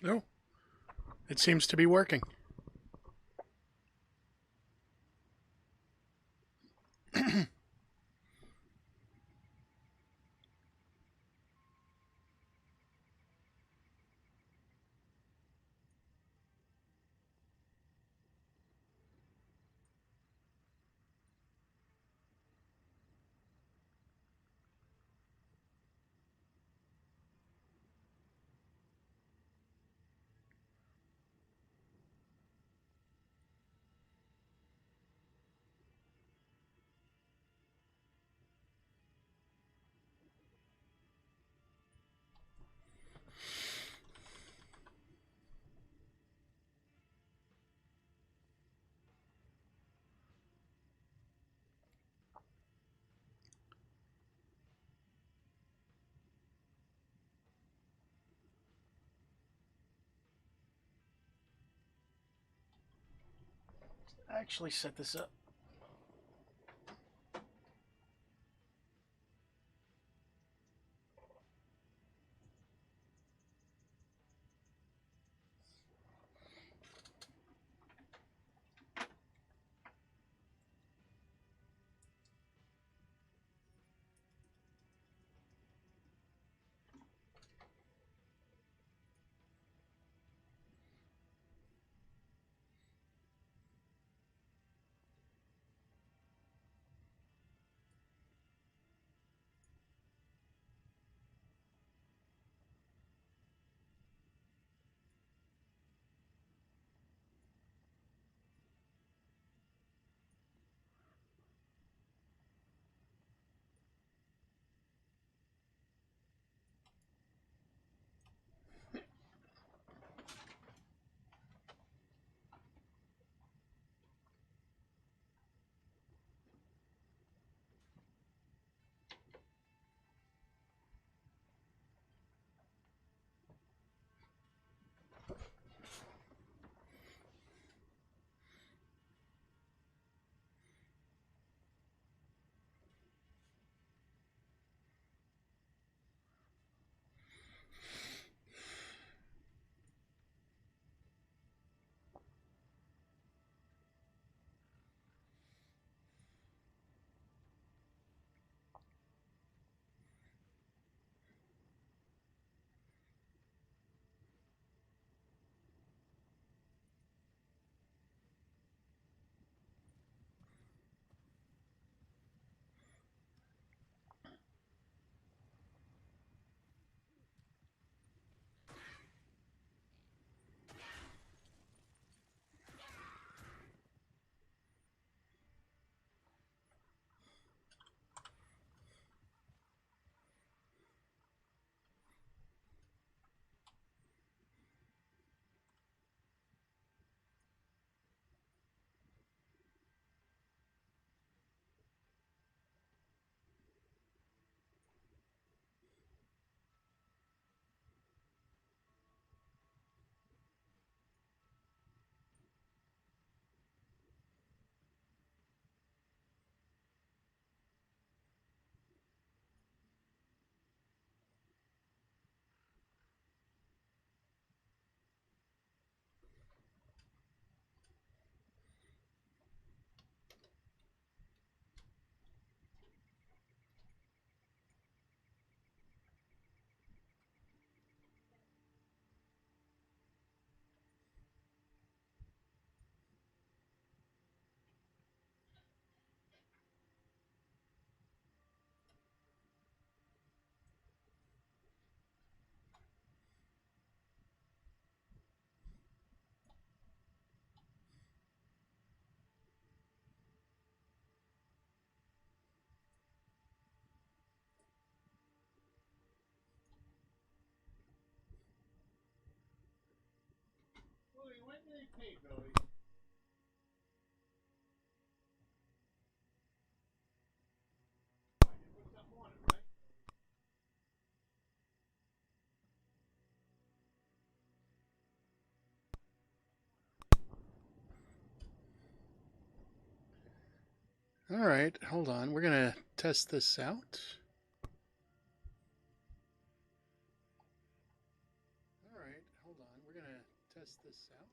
Oh, it seems to be working. Actually set this up. All right, hold on. We're going to test this out. All right, hold on. We're going test this out.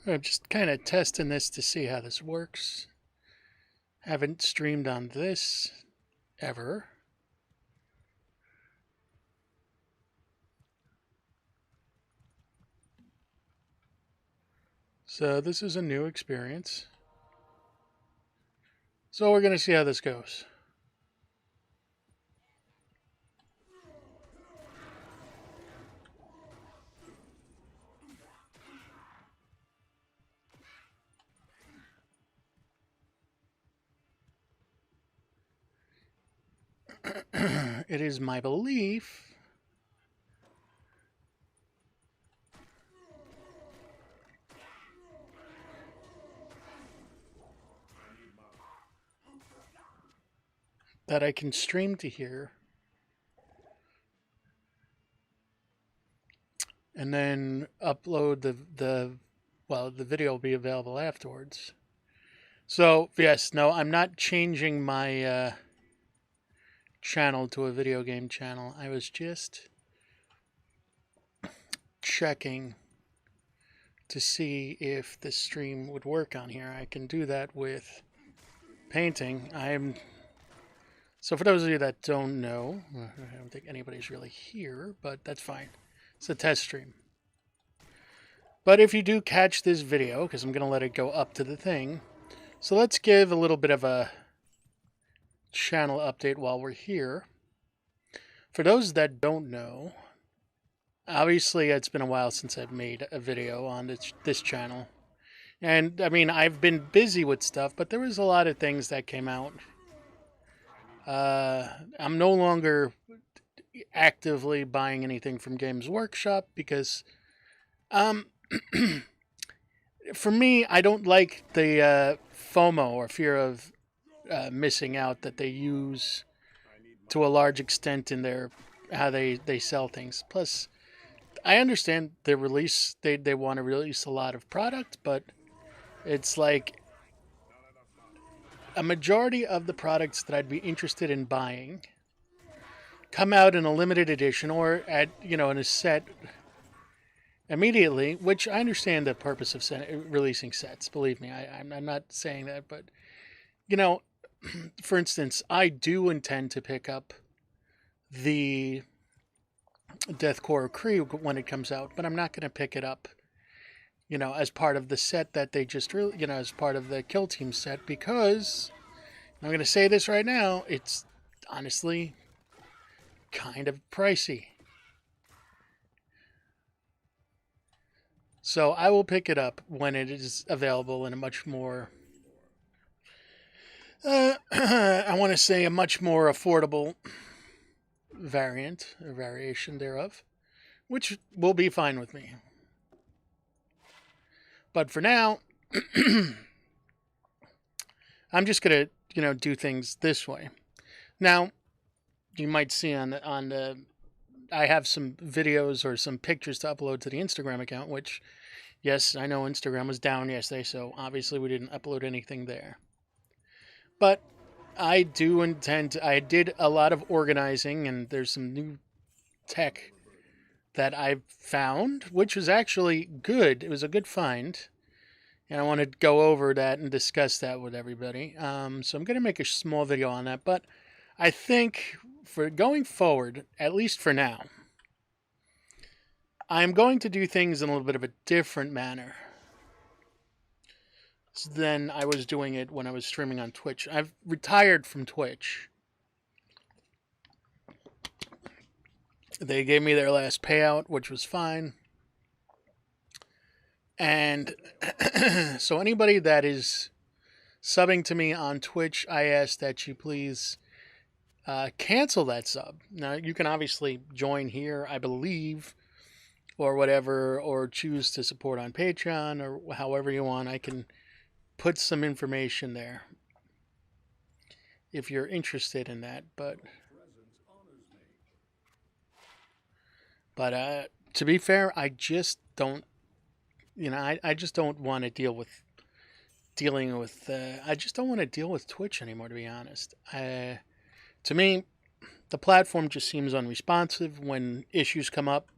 I'm just kind of testing this to see how this works. Haven't streamed on this ever. So this is a new experience. So we're going to see how this goes. It is my belief that I can stream to here and then upload the video will be available afterwards. So yes, no, I'm not changing my channel to a video game channel. I was just checking to see if the stream would work on here. I can do that with painting. So for those of you that don't know, I don't think anybody's really here, but that's fine. It's a test stream. But if you do catch this video, because I'm going to let it go up to the thing, so let's give a little bit of a channel update while we're here. For those that don't know, obviously it's been a while since I've made a video on this channel. And I mean, I've been busy with stuff, but there was a lot of things that came out. I'm no longer actively buying anything from Games Workshop because, um, for me, I don't like the FOMO or fear of missing out that they use to a large extent in their how they sell things. Plus, I understand they release they want to release a lot of product, but it's like a majority of the products that I'd be interested in buying come out in a limited edition or at in a set immediately, which I understand the purpose of releasing sets. Believe me, I'm not saying that, but you know, for instance, I do intend to pick up the Deathcore Crew when it comes out, but I'm not going to pick it up, as part of the set that they just as part of the Kill Team set because I'm going to say this right now, it's honestly kind of pricey. So I will pick it up when it is available in a much more, I want to say a much more affordable variant or variation thereof, which will be fine with me. But for now, I'm just going to, do things this way. Now, you might see on the I have some videos or some pictures to upload to the Instagram account, which, yes, I know Instagram was down yesterday, so obviously we didn't upload anything there. But I do intend to, I did a lot of organizing, and there's some new tech that I've found, which was actually good. It was a good find. And I want to go over that and discuss that with everybody. So I'm going to make a small video on that. But I think for going forward, at least for now, I'm going to do things in a little bit of a different manner than I was doing it when I was streaming on Twitch. I've retired from Twitch. They gave me their last payout, which was fine. And so anybody that is subbing to me on Twitch, I ask that you please cancel that sub. Now, you can obviously join here, I believe, or whatever, or choose to support on Patreon, or however you want. I can put some information there if you're interested in that. But to be fair, I just don't, I just don't want to deal with I just don't want to deal with Twitch anymore, to be honest. To me, the platform just seems unresponsive when issues come up.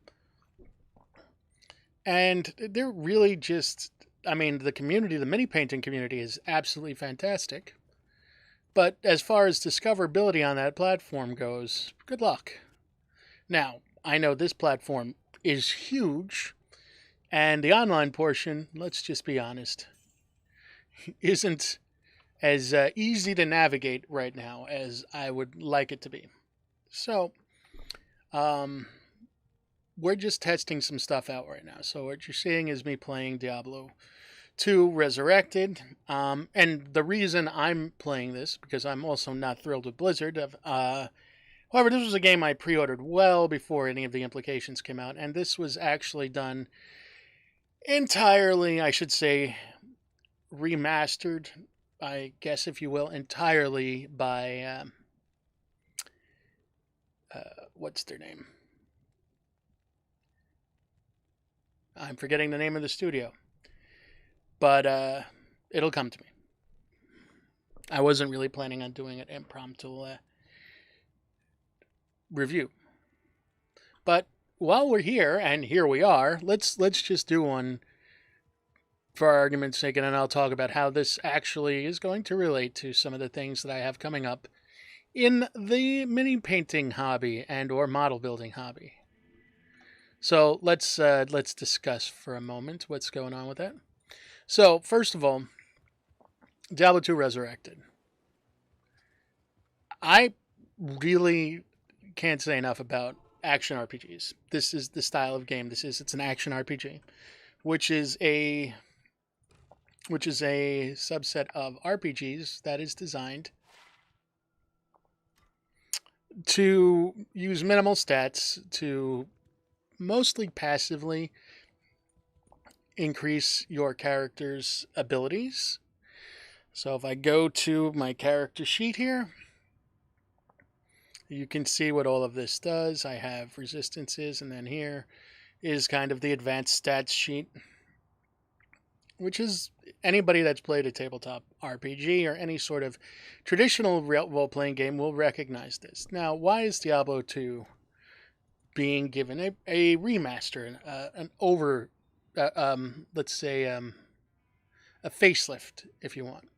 And they're really just, I mean, the community, the mini painting community is absolutely fantastic. But as far as discoverability on that platform goes, good luck. Now, I know this platform is huge, and the online portion, let's just be honest, isn't as easy to navigate right now as I would like it to be. So, we're just testing some stuff out right now. So what you're seeing is me playing Diablo 2 Resurrected. And the reason I'm playing this, because I'm also not thrilled with Blizzard. However, this was a game I pre-ordered well before any of the implications came out. And this was actually done entirely, I should say, remastered, I guess, if you will, entirely by, what's their name? I'm forgetting the name of the studio. But it'll come to me. I wasn't really planning on doing an impromptu review. But while we're here, and here we are, let's just do one for argument's sake, and then I'll talk about how this actually is going to relate to some of the things that I have coming up in the mini painting hobby and or model building hobby. So let's discuss for a moment what's going on with that. So first of all, Diablo 2 Resurrected. I really can't say enough about action RPGs. This is the style of game it's an action RPG, which is a which is a subset of RPGs that is designed to use minimal stats to mostly passively increase your character's abilities. So if I go to my character sheet here, you can see what all of this does. I have resistances, and then here is kind of the advanced stats sheet, which is anybody that's played a tabletop RPG or any sort of traditional role-playing game will recognize this. Now, why is Diablo 2 being given a remaster, let's say, a facelift, if you want?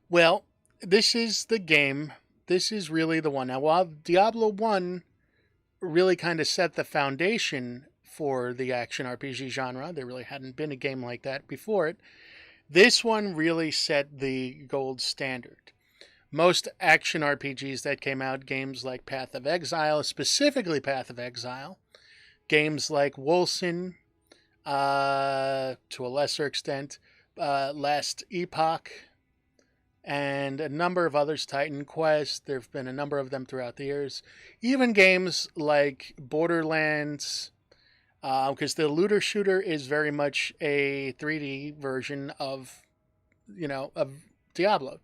Well, this is the game. This is really the one. Now, while Diablo 1 really kind of set the foundation for the action RPG genre, there really hadn't been a game like that before it. This one really set the gold standard. Most action RPGs that came out, games like Path of Exile, specifically Path of Exile, games like Wolcen, to a lesser extent, Last Epoch, and a number of others, Titan Quest, there have been a number of them throughout the years. Even games like Borderlands, because the looter shooter is very much a 3D version of Diablo.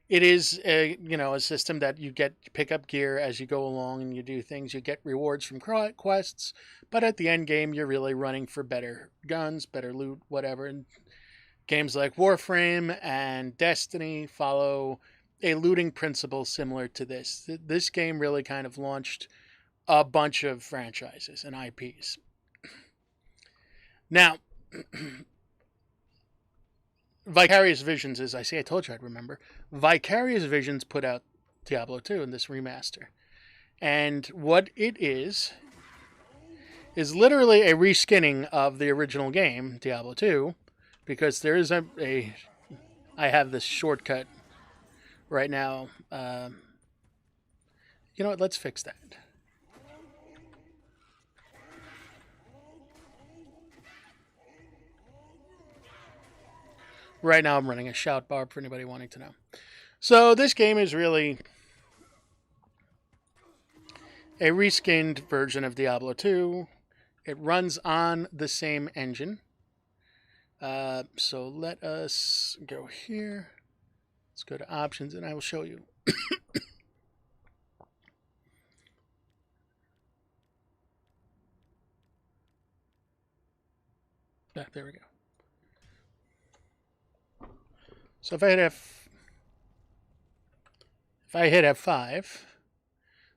It is a system that you pick up gear as you go along and you do things. You get rewards from quests, but at the end game you're really running for better guns, better loot, whatever. And games like Warframe and Destiny follow a looting principle similar to this. This game really kind of launched a bunch of franchises and IPs. Now, Vicarious Visions, as I say, I told you I'd remember. Vicarious Visions put out Diablo 2 in this remaster. And what it is literally a reskinning of the original game, Diablo 2, because there is I have this shortcut right now. You know what? Let's fix that. Right now I'm running a shout bar for anybody wanting to know. So this game is really a reskinned version of Diablo 2. It runs on the same engine. So let us go here. Let's go to options and I will show you. There we go. So if I hit F5,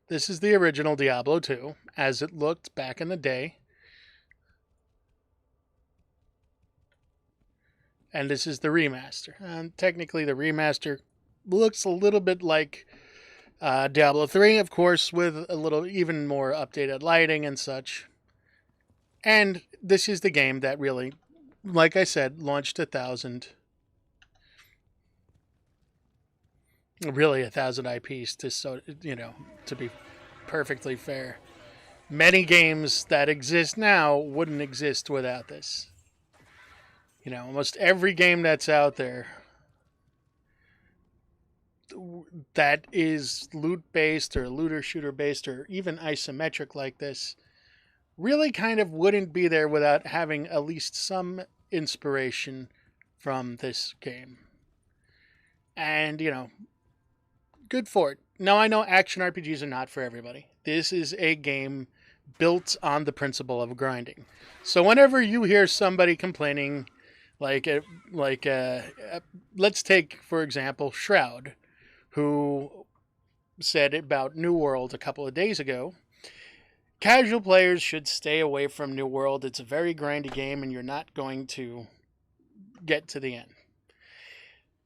this is the original Diablo 2 as it looked back in the day. And this is the remaster. And technically the remaster looks a little bit like Diablo 3, of course, with a little even more updated lighting and such. And this is the game that really, like I said, launched 1,000 IPs to be perfectly fair. Many games that exist now wouldn't exist without this. Almost every game that's out there that is loot-based or looter-shooter-based or even isometric like this really kind of wouldn't be there without having at least some inspiration from this game. And, good for it. Now, I know action RPGs are not for everybody. This is a game built on the principle of grinding. So whenever you hear somebody complaining, let's take, for example, Shroud, who said about New World a couple of days ago, casual players should stay away from New World. It's a very grindy game and you're not going to get to the end.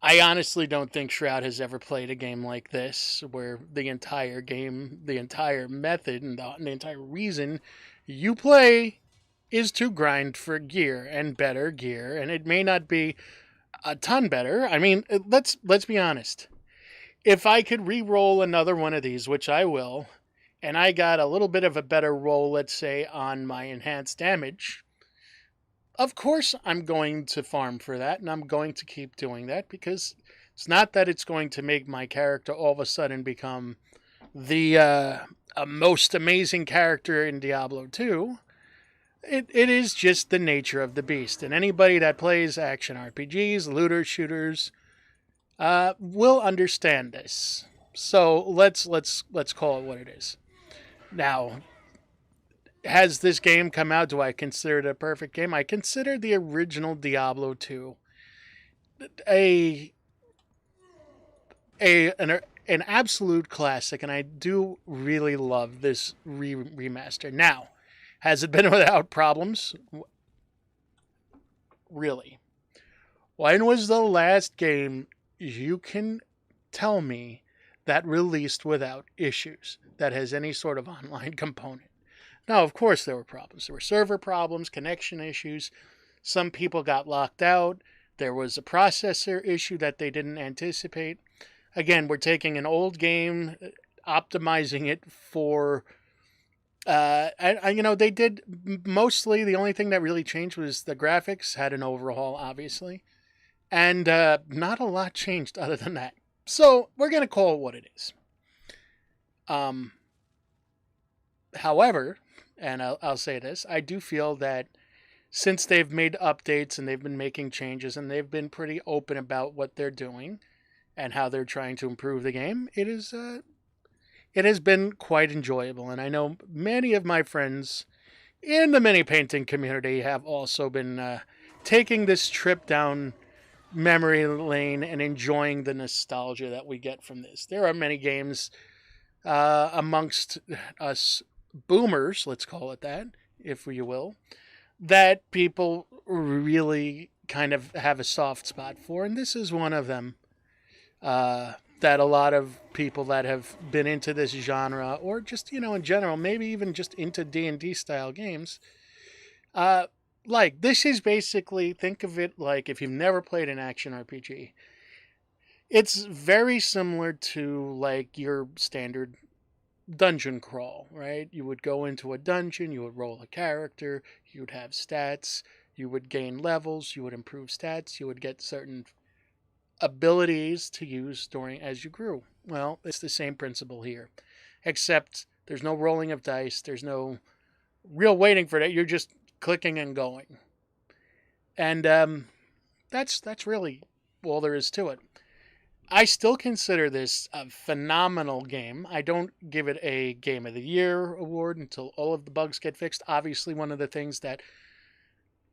I honestly don't think Shroud has ever played a game like this, where the entire game, the entire method, and the entire reason you play is to grind for gear and better gear, and it may not be a ton better. I mean, let's be honest. If I could re-roll another one of these, which I will, and I got a little bit of a better roll, let's say, on my enhanced damage, of course, I'm going to farm for that, and I'm going to keep doing that because it's not that it's going to make my character all of a sudden become the most amazing character in Diablo 2. It is just the nature of the beast, and anybody that plays action RPGs, looter shooters, will understand this. So let's call it what it is. Now, has this game come out? Do I consider it a perfect game? I consider the original Diablo 2 a an absolute classic, and I do really love this remaster. Now, has it been without problems? Really? When was the last game you can tell me that released without issues, that has any sort of online component? Now, of course, there were problems. There were server problems, connection issues. Some people got locked out. There was a processor issue that they didn't anticipate. Again, we're taking an old game, optimizing it for. They did mostly. The only thing that really changed was the graphics had an overhaul, obviously, and not a lot changed other than that. So we're gonna call it what it is. However, and I'll say this, I do feel that since they've made updates and they've been making changes and they've been pretty open about what they're doing and how they're trying to improve the game, it has been quite enjoyable. And I know many of my friends in the mini painting community have also been taking this trip down memory lane and enjoying the nostalgia that we get from this. There are many games amongst us boomers, let's call it that, if you will, that people really kind of have a soft spot for, and this is one of them. That a lot of people that have been into this genre, or just in general, maybe even just into D&D style games, like this is basically, think of it like if you've never played an action RPG. It's very similar to like your standard dungeon crawl, right? You would go into a dungeon, you would roll a character, you would have stats, you would gain levels, you would improve stats, you would get certain abilities to use during as you grew. Well, it's the same principle here, except there's no rolling of dice, there's no real waiting for that. You're just clicking and going, and that's really all there is to it. I still consider this a phenomenal game. I don't give it a Game of the Year award until all of the bugs get fixed. Obviously, one of the things that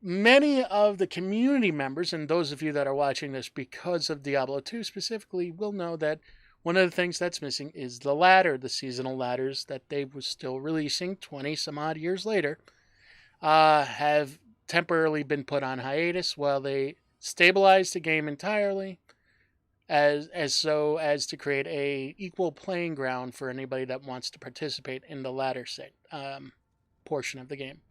many of the community members, and those of you that are watching this because of Diablo 2 specifically, will know that one of the things that's missing is the ladder, the seasonal ladders that they were still releasing 20 some odd years later, have temporarily been put on hiatus while they stabilize the game entirely, as so as to create a equal playing ground for anybody that wants to participate in the ladder set portion of the game.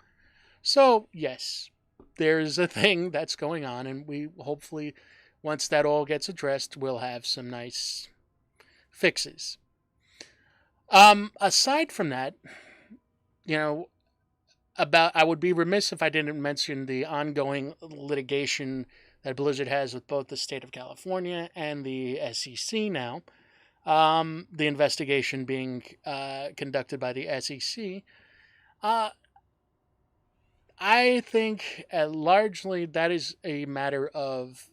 So yes, there's a thing that's going on, and we hopefully, once that all gets addressed, we'll have some nice fixes. Aside from that, I would be remiss if I didn't mention the ongoing litigation that Blizzard has with both the state of California and the SEC now. The investigation being conducted by the SEC. I think largely that is a matter of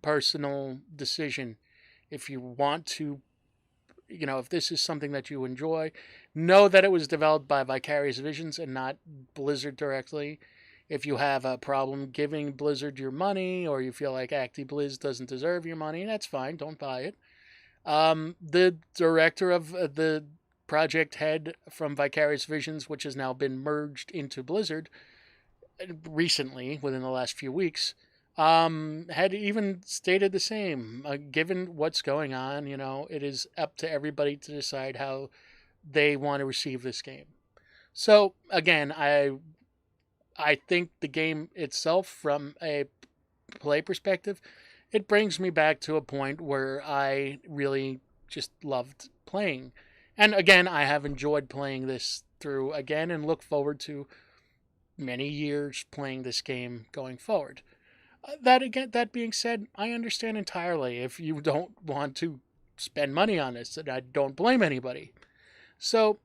personal decision. If you want to, if this is something that you enjoy, know that it was developed by Vicarious Visions and not Blizzard directly. If you have a problem giving Blizzard your money, or you feel like ActiBliz doesn't deserve your money, that's fine. Don't buy it. The director of the project head from Vicarious Visions, which has now been merged into Blizzard recently, within the last few weeks, had even stated the same. Given what's going on, it is up to everybody to decide how they want to receive this game. So, again, I think the game itself, from a play perspective, it brings me back to a point where I really just loved playing. And again, I have enjoyed playing this through again and look forward to many years playing this game going forward. That being said, I understand entirely if you don't want to spend money on this, and I don't blame anybody. So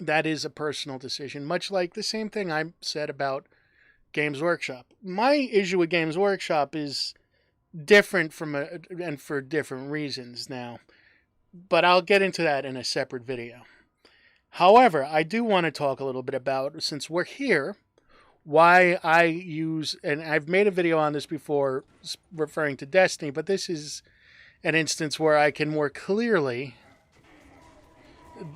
that is a personal decision, much like the same thing I said about Games Workshop. My issue with Games Workshop is different and for different reasons now, but I'll get into that in a separate video. However, I do want to talk a little bit about, since we're here, why I use, and I've made a video on this before referring to Destiny, but this is an instance where I can more clearly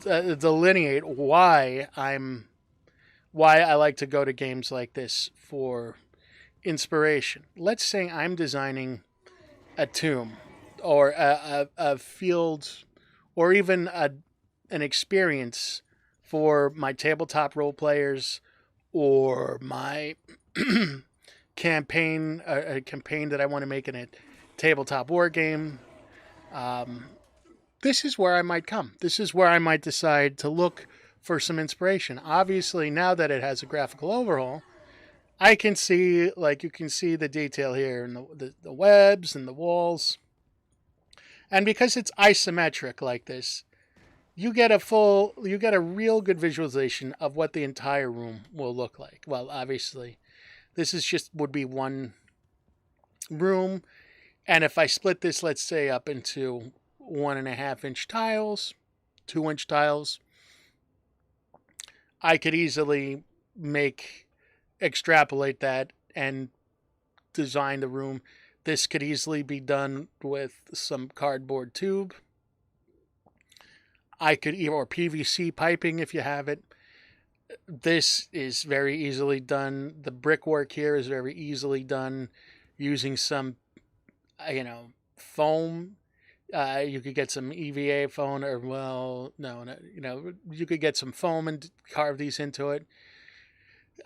delineate why I like to go to games like this for inspiration. Let's say I'm designing a tomb or a field or even an experience for my tabletop role players or my campaign, a campaign that I want to make in a tabletop war game. This is where I might come. This is where I might decide to look for some inspiration. Obviously, now that it has a graphical overhaul, I can see, like you can see the detail here in the webs and the walls. And because it's isometric like this, you get a real good visualization of what the entire room will look like. Well, obviously, this would be one room. And if I split this, let's say, up into 1.5-inch tiles, 2-inch tiles, I could easily extrapolate that and design the room. This could easily be done with some cardboard tube. Or PVC piping if you have it. This is very easily done. The brickwork here is very easily done using some, foam. You could get some EVA foam, or you could get some foam and carve these into it.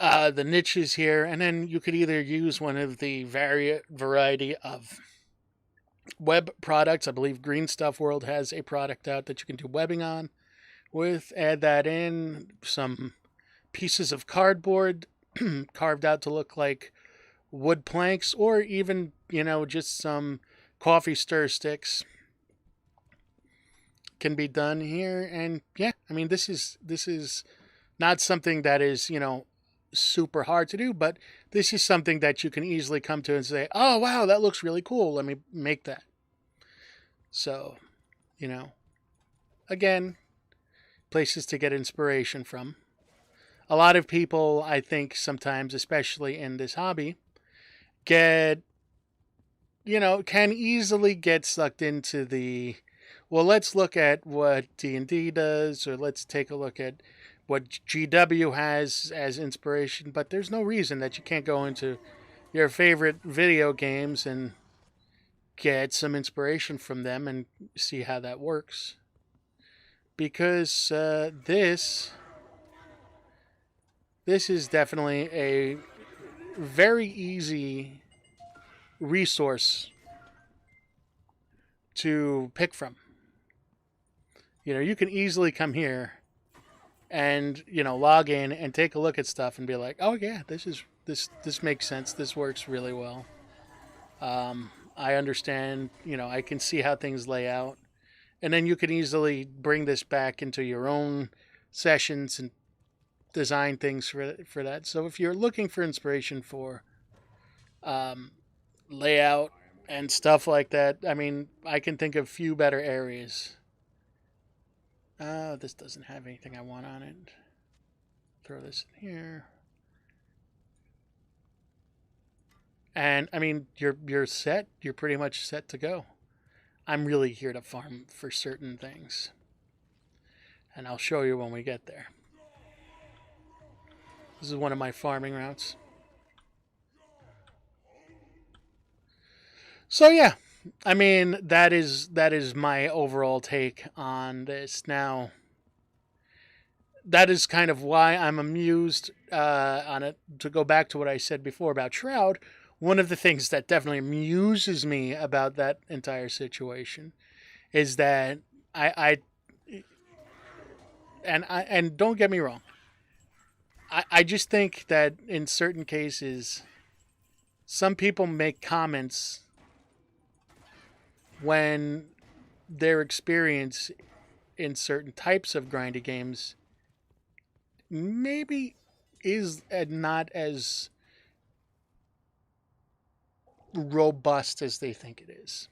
The niches here, and then you could either use one of the variety of web products. I believe Green Stuff World has a product out that you can do webbing on with. Add that in, some pieces of cardboard carved out to look like wood planks, or even, just some coffee stir sticks can be done here. And yeah, I mean, this is not something that is, super hard to do, but this is something that you can easily come to and say, oh wow, that looks really cool, let me make that. So, again, places to get inspiration from. A lot of people, I think, sometimes, especially in this hobby, can easily get sucked into the, well, let's look at what D&D does, or let's take a look at what GW has as inspiration, but there's no reason that you can't go into your favorite video games and get some inspiration from them and see how that works. Because this is definitely a very easy resource to pick from. You can easily come here and log in and take a look at stuff and be like, oh yeah, this makes sense, this works really well. I understand, I can see how things lay out, and then you can easily bring this back into your own sessions and design things for that. So if you're looking for inspiration for layout and stuff like that, I mean, I can think of few better areas. This doesn't have anything I want on it. Throw this in here. And, I mean, you're set. You're pretty much set to go. I'm really here to farm for certain things. And I'll show you when we get there. This is one of my farming routes. So, yeah. I mean, that is my overall take on this. Now, that is kind of why I'm amused on it. To go back to what I said before about Shroud, one of the things that definitely amuses me about that entire situation is that and don't get me wrong, I just think that in certain cases, some people make comments when their experience in certain types of grindy games maybe is not as robust as they think it is.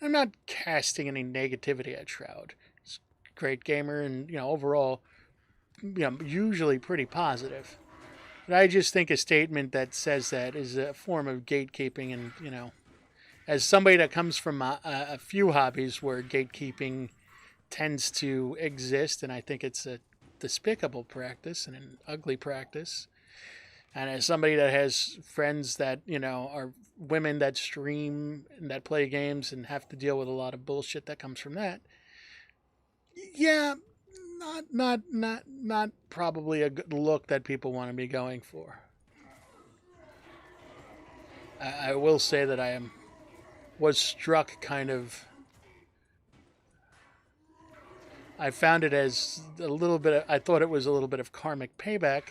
I'm not casting any negativity at Shroud. He's a great gamer and, overall, usually pretty positive. But I just think a statement that says that is a form of gatekeeping, and, as somebody that comes from a few hobbies where gatekeeping tends to exist, and I think it's a despicable practice and an ugly practice. And as somebody that has friends that, are women that stream and that play games and have to deal with a lot of bullshit that comes from that, yeah, not probably a good look that people want to be going for. I will say that was struck kind of. I found it as a little bit. I thought it was a little bit of karmic payback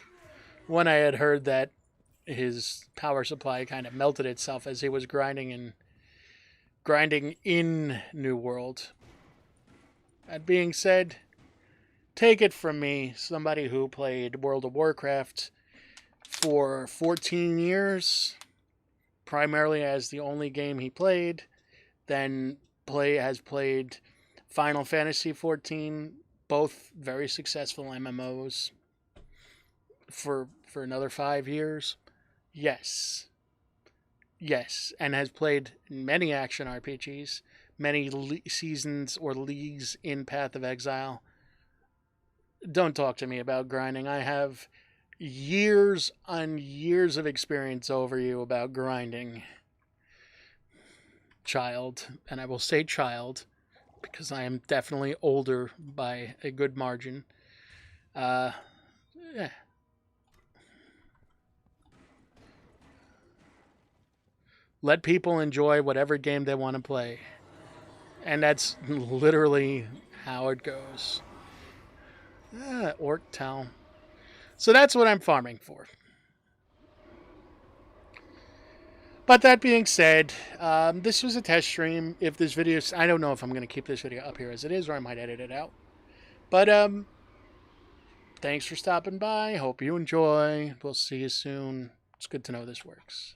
when I had heard that his power supply kind of melted itself as he was grinding in New World. That being said, take it from me, somebody who played World of Warcraft for 14 years, primarily as the only game he played, then has played Final Fantasy 14, both very successful MMOs for another 5 years. Yes. Yes, and has played many action RPGs, many seasons or leagues in Path of Exile. Don't talk to me about grinding. I have years on years of experience over you about grinding, child. And I will say child because I am definitely older by a good margin. Uh, yeah. Let people enjoy whatever game they want to play. And that's literally how it goes. Orc Tell. So that's what I'm farming for. But that being said, this was a test stream. If this video, I don't know if I'm going to keep this video up here as it is, or I might edit it out. But thanks for stopping by. Hope you enjoy. We'll see you soon. It's good to know this works.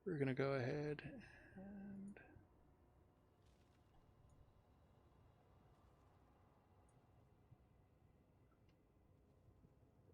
We're going to go ahead and